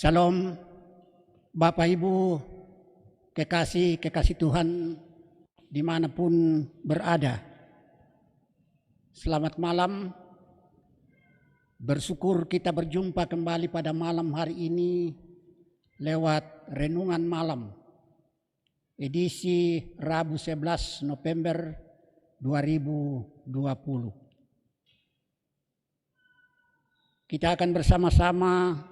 Salam Bapak Ibu, kekasih Tuhan dimanapun berada. Selamat malam, bersyukur kita berjumpa kembali pada malam hari ini lewat Renungan Malam, edisi Rabu 11 November 2020. Kita akan bersama-sama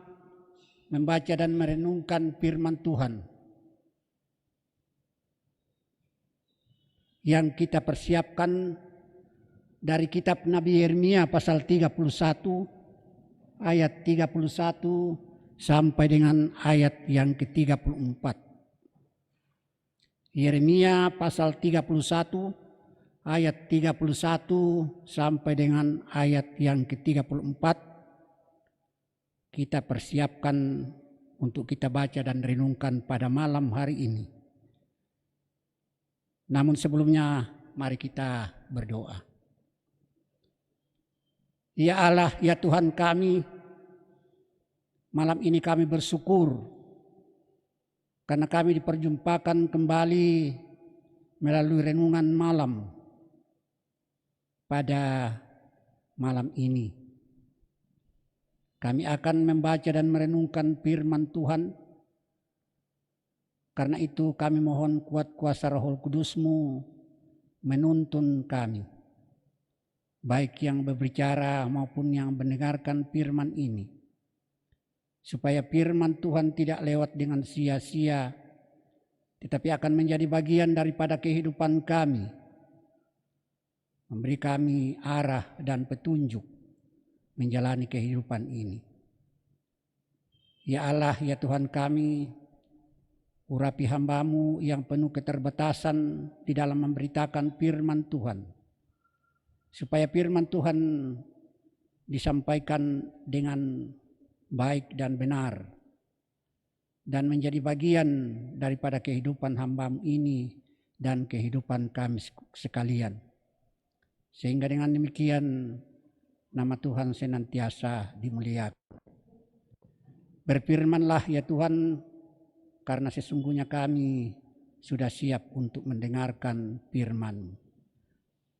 membaca dan merenungkan firman Tuhan yang kita persiapkan dari kitab Nabi Yeremia pasal 31 ayat 31 sampai dengan ayat yang ke-34. Yeremia pasal 31 ayat 31 sampai dengan ayat yang ke-34. Kita persiapkan untuk kita baca dan renungkan pada malam hari ini. Namun sebelumnya mari kita berdoa. Ya Allah, ya Tuhan kami, malam ini kami bersyukur karena kami diperjumpakan kembali melalui renungan malam pada malam ini. Kami akan membaca dan merenungkan firman Tuhan. Karena itu kami mohon kuat kuasa Roh Kudus-Mu menuntun kami. Baik yang berbicara maupun yang mendengarkan firman ini. Supaya firman Tuhan tidak lewat dengan sia-sia. Tetapi akan menjadi bagian daripada kehidupan kami. Memberi kami arah dan petunjuk menjalani kehidupan ini. Ya Allah, ya Tuhan kami, urapi hamba-Mu yang penuh keterbatasan di dalam memberitakan firman Tuhan. Supaya firman Tuhan disampaikan dengan baik dan benar. Dan menjadi bagian daripada kehidupan hamba-Mu ini dan kehidupan kami sekalian. Sehingga dengan demikian nama Tuhan senantiasa dimuliakan. Berfirmanlah ya Tuhan, karena sesungguhnya kami sudah siap untuk mendengarkan firman.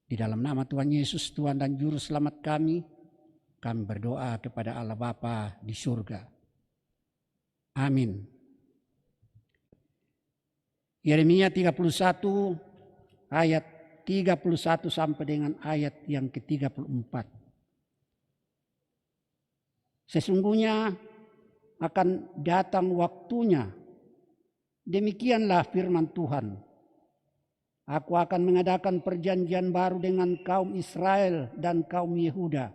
Di dalam nama Tuhan Yesus, Tuhan dan Juru Selamat kami berdoa kepada Allah Bapa di surga. Amin. Yeremia 31 ayat 31 sampai dengan ayat yang ke-34. Sesungguhnya akan datang waktunya, demikianlah firman Tuhan. Aku akan mengadakan perjanjian baru dengan kaum Israel dan kaum Yehuda.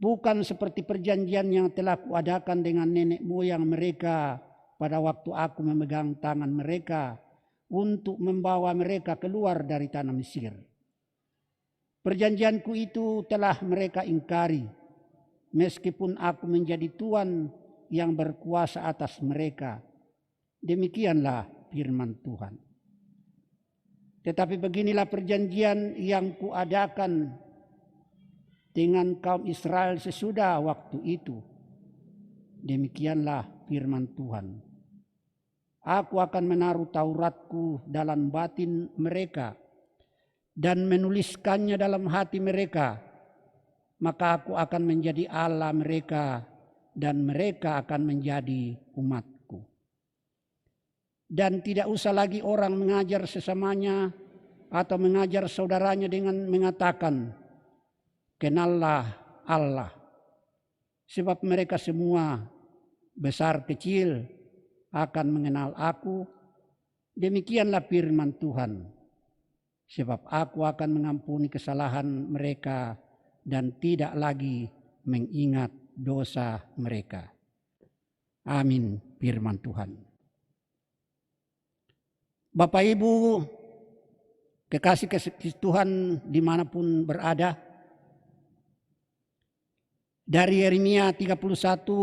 Bukan seperti perjanjian yang telah kuadakan dengan nenek moyang mereka pada waktu aku memegang tangan mereka untuk membawa mereka keluar dari tanah Mesir. Perjanjianku itu telah mereka ingkari. Meskipun aku menjadi Tuhan yang berkuasa atas mereka. Demikianlah firman Tuhan. Tetapi beginilah perjanjian yang kuadakan dengan kaum Israel sesudah waktu itu. Demikianlah firman Tuhan. Aku akan menaruh Tauratku dalam batin mereka dan menuliskannya dalam hati mereka. Maka aku akan menjadi Allah mereka dan mereka akan menjadi umatku. Dan tidak usah lagi orang mengajar sesamanya atau mengajar saudaranya dengan mengatakan, kenallah Allah. Sebab mereka semua besar kecil akan mengenal aku. Demikianlah firman Tuhan. Sebab aku akan mengampuni kesalahan mereka dan tidak lagi mengingat dosa mereka. Amin, firman Tuhan. Bapak Ibu, kekasih Tuhan dimanapun berada, dari Yeremia 31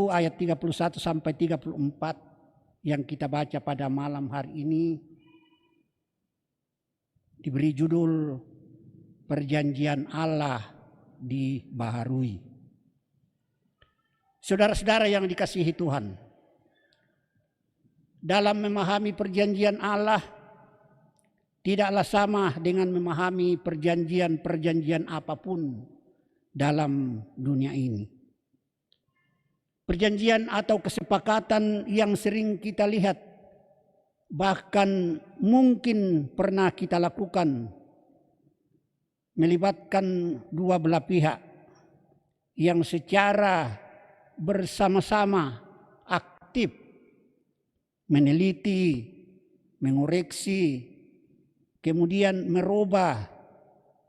ayat 31 sampai 34 yang kita baca pada malam hari ini diberi judul Perjanjian Allah dibaharui. Saudara-saudara yang dikasihi Tuhan, dalam memahami perjanjian Allah tidaklah sama dengan memahami perjanjian-perjanjian apapun dalam dunia ini. Perjanjian atau kesepakatan yang sering kita lihat, bahkan mungkin pernah kita lakukan, melibatkan dua belah pihak yang secara bersama-sama aktif meneliti, mengoreksi, kemudian merubah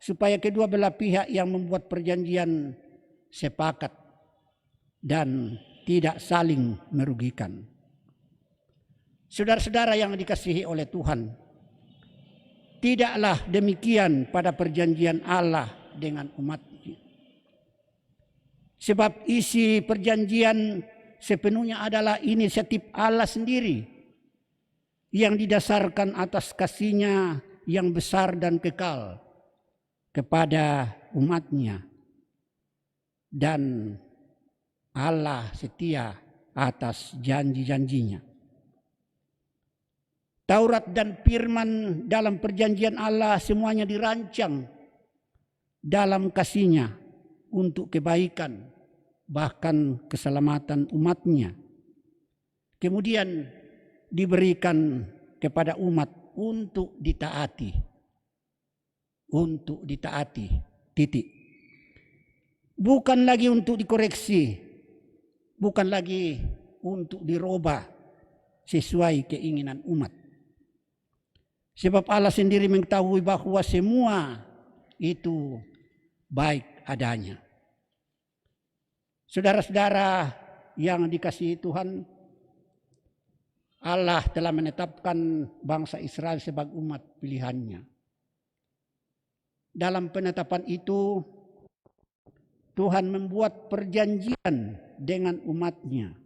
supaya kedua belah pihak yang membuat perjanjian sepakat dan tidak saling merugikan. Saudara-saudara yang dikasihi oleh Tuhan, tidaklah demikian pada perjanjian Allah dengan umat-Nya. Sebab isi perjanjian sepenuhnya adalah inisiatif Allah sendiri yang didasarkan atas kasih-Nya yang besar dan kekal kepada umat-Nya. Dan Allah setia atas janji-janji-Nya. Taurat dan firman dalam perjanjian Allah semuanya dirancang dalam kasih-Nya untuk kebaikan, bahkan keselamatan umat-Nya. Kemudian diberikan kepada umat untuk ditaati. Untuk ditaati, titik. Bukan lagi untuk dikoreksi, bukan lagi untuk dirubah sesuai keinginan umat. Sebab Allah sendiri mengetahui bahwa semua itu baik adanya. Saudara-saudara yang dikasihi Tuhan, Allah telah menetapkan bangsa Israel sebagai umat pilihan-Nya. Dalam penetapan itu, Tuhan membuat perjanjian dengan umat-Nya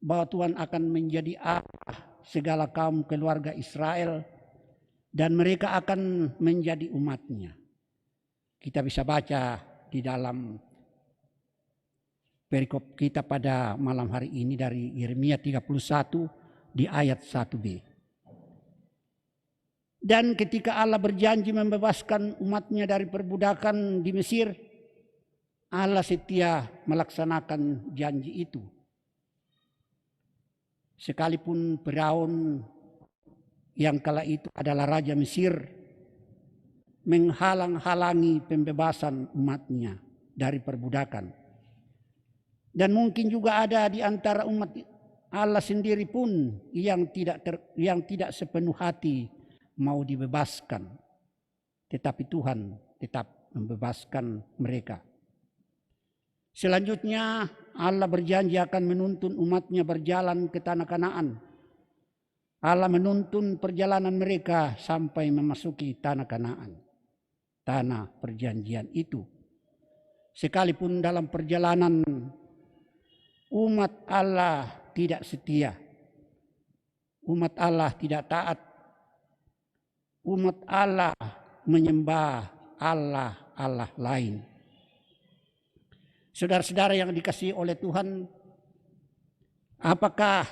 bahwa Tuhan akan menjadi Allah segala kaum keluarga Israel dan mereka akan menjadi umat-Nya. Kita bisa baca di dalam perikop kita pada malam hari ini dari Yeremia 31 di ayat 1b. Dan ketika Allah berjanji membebaskan umat-Nya dari perbudakan di Mesir, Allah setia melaksanakan janji itu. Sekalipun Firaun yang kala itu adalah Raja Mesir menghalang-halangi pembebasan umat-Nya dari perbudakan. Dan mungkin juga ada di antara umat Allah sendiri pun yang tidak sepenuh hati mau dibebaskan. Tetapi Tuhan tetap membebaskan mereka. Selanjutnya Allah berjanji akan menuntun umat-Nya berjalan ke tanah Kanaan. Allah menuntun perjalanan mereka sampai memasuki tanah Kanaan, tanah perjanjian itu. Sekalipun dalam perjalanan umat Allah tidak setia, umat Allah tidak taat, umat Allah menyembah Allah lain. Saudara-saudara yang dikasihi oleh Tuhan, apakah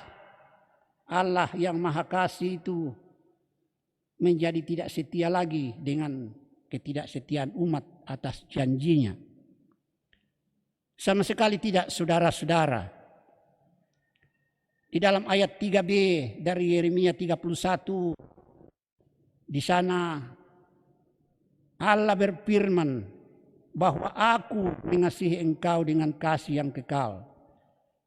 Allah yang Maha Kasih itu menjadi tidak setia lagi dengan ketidaksetiaan umat atas janji-Nya? Sama sekali tidak, saudara-saudara. Di dalam ayat 3b dari Yeremia 31, di sana Allah berfirman bahwa aku mengasihi engkau dengan kasih yang kekal.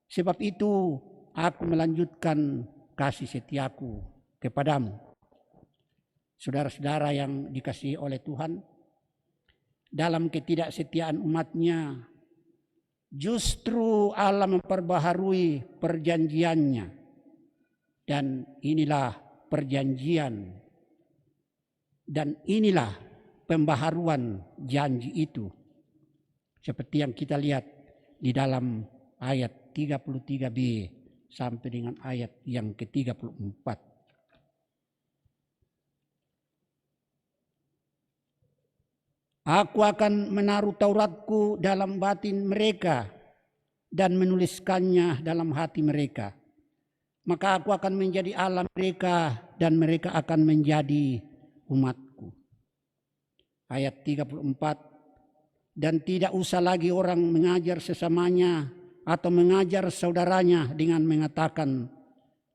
Sebab itu aku melanjutkan kasih setiaku kepadamu. Saudara-saudara yang dikasihi oleh Tuhan, dalam ketidaksetiaan umat-Nya, justru Allah memperbaharui perjanjian-Nya. Dan inilah perjanjian. Dan inilah pembaharuan janji itu. Seperti yang kita lihat di dalam ayat 33b sampai dengan ayat yang ke-34. Aku akan menaruh Tauratku dalam batin mereka dan menuliskannya dalam hati mereka. Maka aku akan menjadi Allah mereka dan mereka akan menjadi umatku. Ayat 34. Dan tidak usah lagi orang mengajar sesamanya atau mengajar saudaranya dengan mengatakan,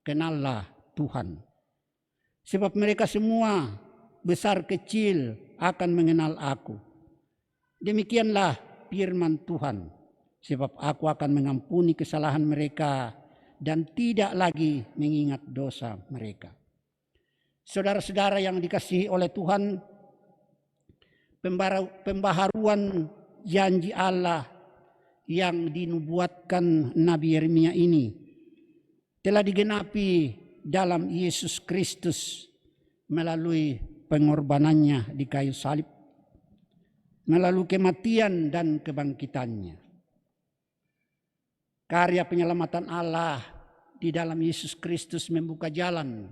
kenallah Tuhan. Sebab mereka semua besar kecil akan mengenal aku. Demikianlah firman Tuhan. Sebab aku akan mengampuni kesalahan mereka dan tidak lagi mengingat dosa mereka. Saudara-saudara yang dikasihi oleh Tuhan, pembaharuan janji Allah yang dinubuatkan Nabi Yeremia ini telah digenapi dalam Yesus Kristus melalui pengorbanannya di kayu salib, melalui kematian dan kebangkitannya. Karya penyelamatan Allah di dalam Yesus Kristus membuka jalan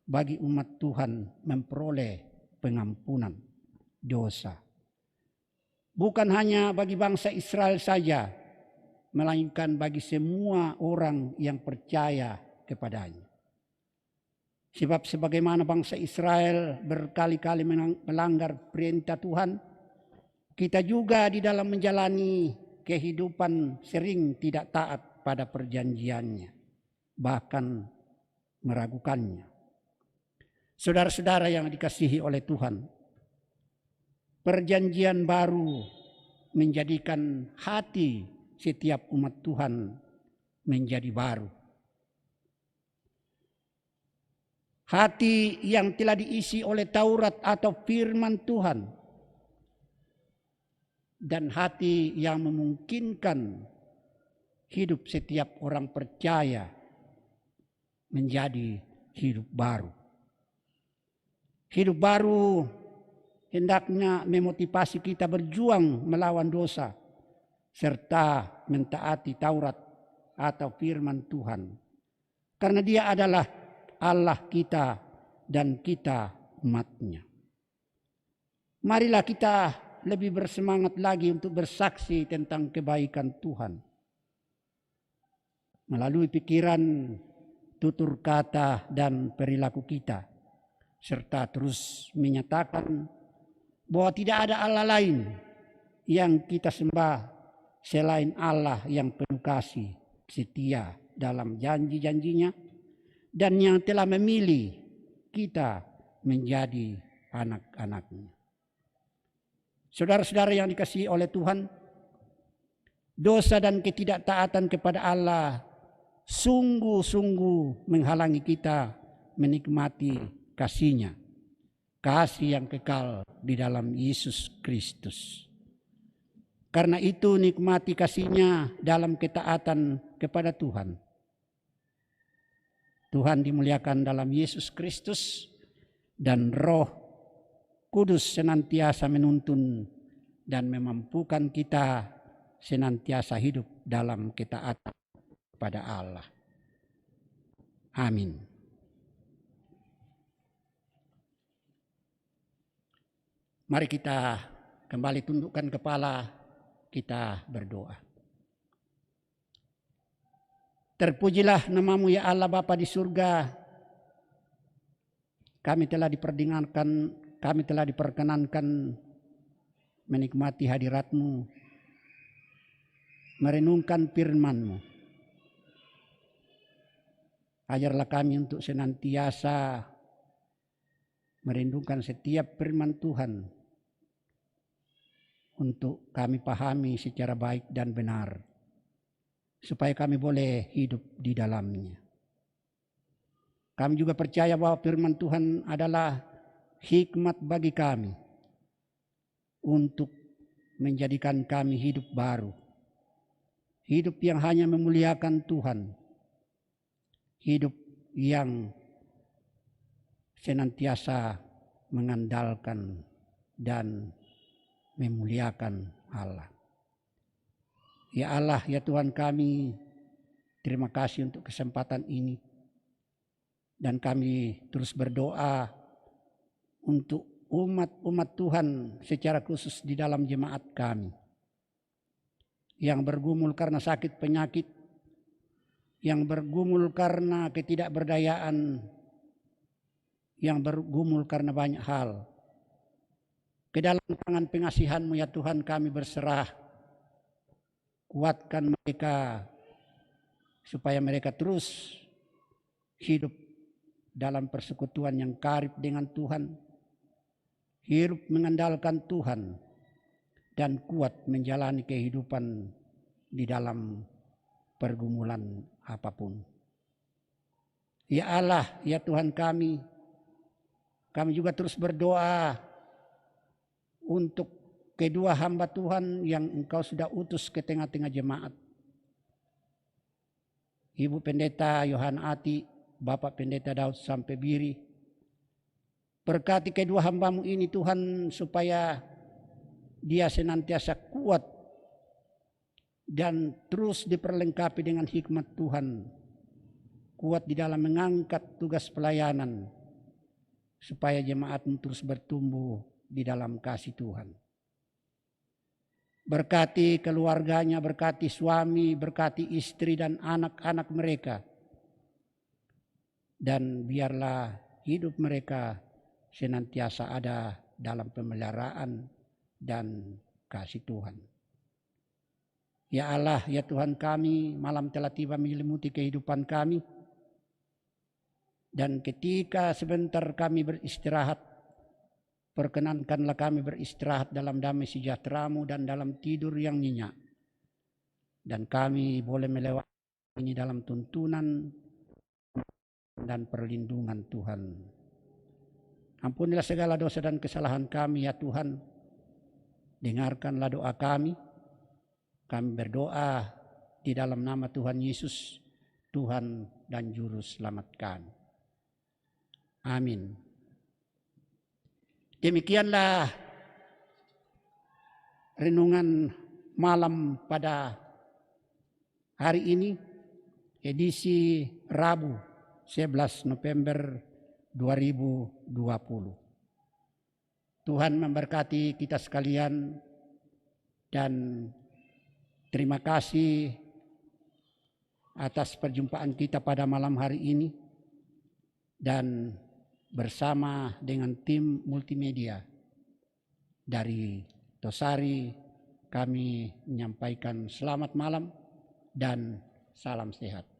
bagi umat Tuhan memperoleh pengampunan dosa. Bukan hanya bagi bangsa Israel saja, melainkan bagi semua orang yang percaya kepadanya. Sebab sebagaimana bangsa Israel berkali-kali melanggar perintah Tuhan, kita juga di dalam menjalani kehidupan sering tidak taat pada perjanjiannya, bahkan meragukannya. Saudara-saudara yang dikasihi oleh Tuhan, perjanjian baru menjadikan hati setiap umat Tuhan menjadi baru. Hati yang telah diisi oleh Taurat atau firman Tuhan, dan hati yang memungkinkan hidup setiap orang percaya menjadi hidup baru. Hidup baru hendaknya memotivasi kita berjuang melawan dosa serta mentaati Taurat atau firman Tuhan. Karena Dia adalah Allah kita dan kita umat-Nya. Marilah kita lebih bersemangat lagi untuk bersaksi tentang kebaikan Tuhan. Melalui pikiran, tutur kata, dan perilaku kita. Serta terus menyatakan bahwa tidak ada Allah lain yang kita sembah selain Allah yang penuh kasih, setia dalam janji-janjinya, dan yang telah memilih kita menjadi anak-anak-Nya. Saudara-saudara yang dikasihi oleh Tuhan, dosa dan ketidaktaatan kepada Allah sungguh-sungguh menghalangi kita menikmati kasih-Nya, kasih yang kekal di dalam Yesus Kristus. Karena itu nikmati kasih-Nya dalam ketaatan kepada Tuhan. Tuhan dimuliakan dalam Yesus Kristus, dan Roh Kudus senantiasa menuntun dan memampukan kita senantiasa hidup dalam ketaatan kepada Allah. Amin. Mari kita kembali tundukkan kepala, kita berdoa. Terpujilah nama-Mu ya Allah Bapa di surga. Kami telah diperkenankan menikmati hadirat-Mu, merenungkan firman-Mu. Ajarlah kami untuk senantiasa merindukan setiap firman Tuhan untuk kami pahami secara baik dan benar, supaya kami boleh hidup di dalamnya. Kami juga percaya bahwa firman Tuhan adalah hikmat bagi kami untuk menjadikan kami hidup baru. Hidup yang hanya memuliakan Tuhan. Hidup yang senantiasa mengandalkan dan memuliakan Allah. Ya Allah, ya Tuhan kami, terima kasih untuk kesempatan ini. Dan kami terus berdoa untuk umat-umat Tuhan secara khusus di dalam jemaat kami. yang bergumul karena sakit penyakit, yang bergumul karena ketidakberdayaan, yang bergumul karena banyak hal. Ke dalam tangan pengasihan-Mu ya Tuhan kami berserah. Kuatkan mereka supaya mereka terus hidup dalam persekutuan yang karib dengan Tuhan, hidup mengandalkan Tuhan, dan kuat menjalani kehidupan di dalam pergumulan apapun. Ya Allah, ya Tuhan kami juga terus berdoa untuk kedua hamba Tuhan yang Engkau sudah utus ke tengah-tengah jemaat. Ibu Pendeta Yohan Ati, Bapak Pendeta Daud Sampai Biri. Berkati kedua hamba-Mu ini Tuhan supaya dia senantiasa kuat dan terus diperlengkapi dengan hikmat Tuhan. Kuat di dalam mengangkat tugas pelayanan supaya jemaat-Mu terus bertumbuh di dalam kasih Tuhan. Berkati keluarganya, berkati suami, berkati istri dan anak-anak mereka. Dan biarlah hidup mereka senantiasa ada dalam pemeliharaan dan kasih Tuhan. Ya Allah, ya Tuhan kami, malam telah tiba menyelimuti kehidupan kami. Dan ketika sebentar kami beristirahat, perkenankanlah kami beristirahat dalam damai sejahtera-Mu dan dalam tidur yang nyenyak. Dan kami boleh melewati ini dalam tuntunan dan perlindungan Tuhan. Ampunilah segala dosa dan kesalahan kami ya Tuhan. Dengarkanlah doa kami. Kami berdoa di dalam nama Tuhan Yesus, Tuhan dan Juru Selamat kami. Amin. Demikianlah renungan malam pada hari ini, edisi Rabu 11 November 2020. Tuhan memberkati kita sekalian dan terima kasih atas perjumpaan kita pada malam hari ini dan bersama dengan tim multimedia dari Tosari kami menyampaikan selamat malam dan salam sehat.